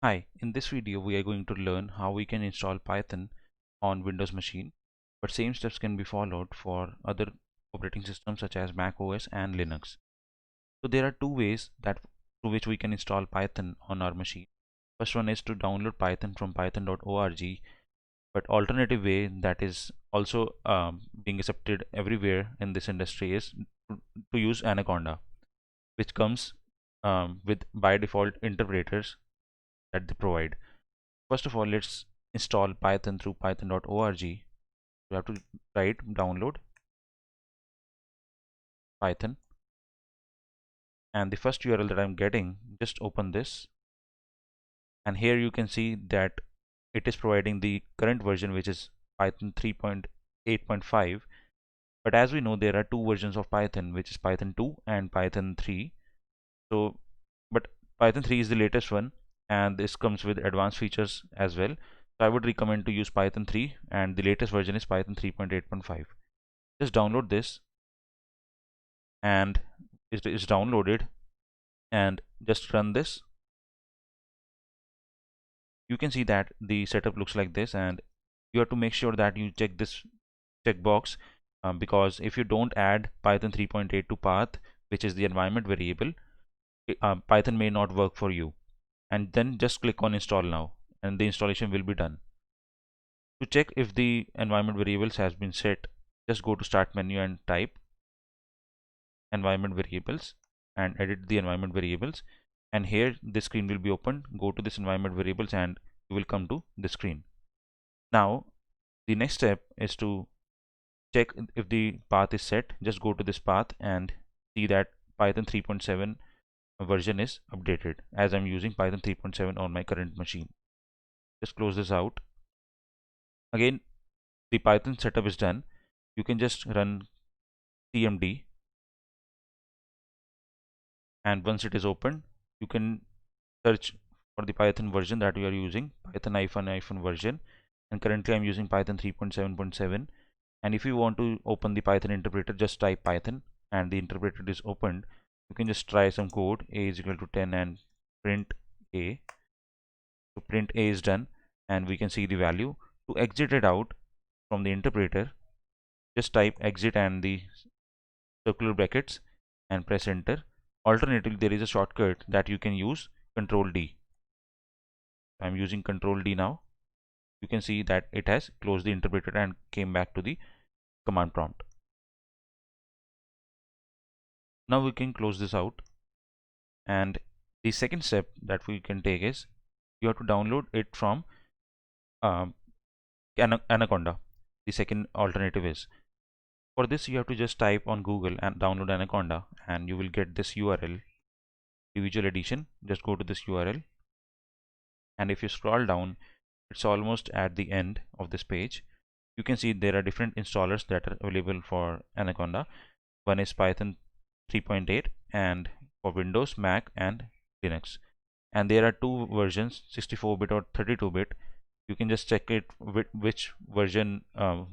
Hi, in this video we are going to learn how we can install Python on Windows machine, but same steps can be followed for other operating systems such as Mac OS and Linux. So there are two ways that through which we can install Python on our machine. First one is to download Python from python.org, but alternative way that is also being accepted everywhere in this industry is to use Anaconda, which comes with by default interpreters that they provide. First of all, let's install Python through python.org. You have to write download Python, and the first URL that I'm getting, just open this, and here you can see that it is providing the current version, which is Python 3.8.5. But as we know, there are two versions of Python, which is Python 2 and Python 3. So but Python 3 is the latest one, and this comes with advanced features as well. So I would recommend to use Python 3, and the latest version is Python 3.8.5. Just download this, and it is downloaded, and just run this. You can see that the setup looks like this, and you have to make sure that you check this checkbox, because if you don't add Python 3.8 to path, which is the environment variable, Python may not work for you. And then just click on install now, and the installation will be done. To check if the environment variables has been set, just go to start menu and type environment variables and edit the environment variables, and here this screen will be opened. Go to this environment variables and you will come to this screen. Now the next step is to check if the path is set. Just go to this path and see that Python 3.7 version is updated, as I'm using Python 3.7 on my current machine. Just close this out. Again, the Python setup is done. You can just run cmd, and once it is opened, you can search for the Python version that you are using, Python version, and currently I'm using Python 3.7.7. and if you want to open the Python interpreter, just type Python and the interpreter is opened. You can just try some code, a is equal to 10 and print a. So print a is done, and we can see the value. To exit it out from the interpreter, just type exit and the circular brackets and press enter. Alternatively, there is a shortcut that you can use, Control D. I'm using Control D now. You can see that it has closed the interpreter and came back to the command prompt. Now we can close this out, and the second step that we can take is you have to download it from um, Anaconda. The second alternative is, for this you have to just type on Google and download Anaconda, and you will get this URL, the Visual Edition. Just go to this URL, and if you scroll down, it's almost at the end of this page. You can see there are different installers that are available for Anaconda. One is Python 3.8 and for Windows, Mac and Linux, and there are two versions, 64-bit or 32-bit. You can just check it with which version of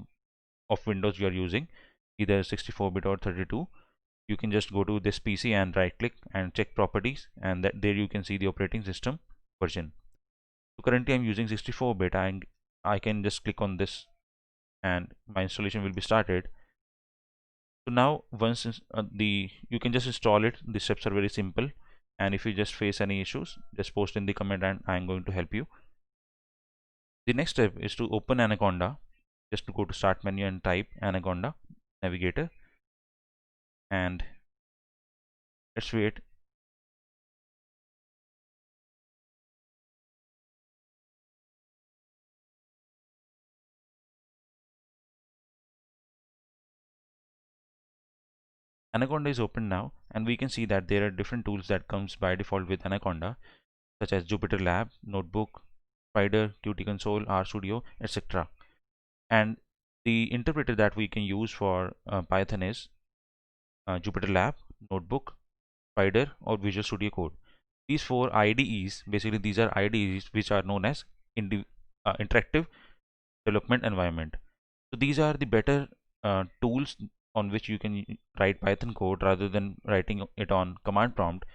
Windows you are using, either 64-bit or 32. You can just go to this PC and right click and check properties, and there you can see the operating system version. So currently I'm using 64-bit. I can just click on this and my installation will be started. So now once you can just install it. The steps are very simple, and if you just face any issues, just post in the comment and I'm going to help you. The next step is to open Anaconda. Just to go to start menu and type Anaconda Navigator, and let's wait. Anaconda is open now, and we can see that there are different tools that comes by default with Anaconda, such as Jupyter Lab, Notebook, Spider, Qt Console, RStudio, etc. And the interpreter that we can use for Python is Jupyter Lab, Notebook, Spider, or Visual Studio Code. These four IDEs, basically these are IDEs which are known as interactive development environment. So these are the better tools on which you can write Python code rather than writing it on command prompt,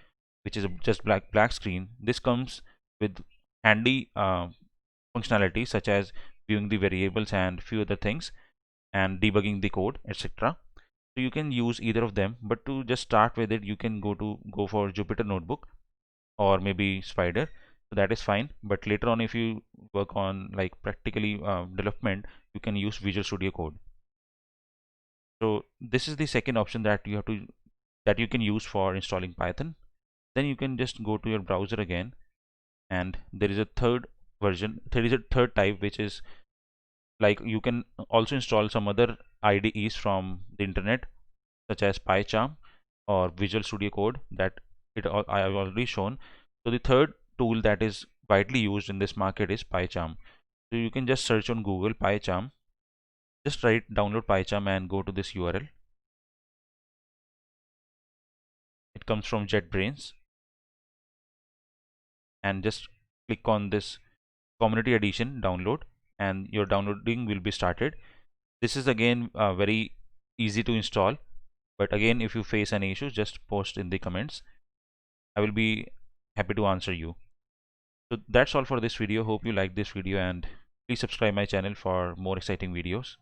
which is just black screen. This comes with handy functionality such as viewing the variables and few other things and debugging the code, etc. So you can use either of them, but to just start with it, you can go for Jupyter Notebook or maybe Spider. So that is fine. But later on, if you work on like practically development, you can use Visual Studio Code. So this is the second option that you can use for installing Python. Then you can just go to your browser again, and there is a third version. There is a third type, which is like you can also install some other IDEs from the internet, such as PyCharm or Visual Studio Code that I have already shown. So the third tool that is widely used in this market is PyCharm. So you can just search on Google PyCharm. Just write download PyCharm and go to this URL. It comes from JetBrains, and just click on this community edition download, and your downloading will be started. This is again very easy to install, but again, if you face any issues, just post in the comments. I will be happy to answer you. So that's all for this video. Hope you like this video, and please subscribe my channel for more exciting videos.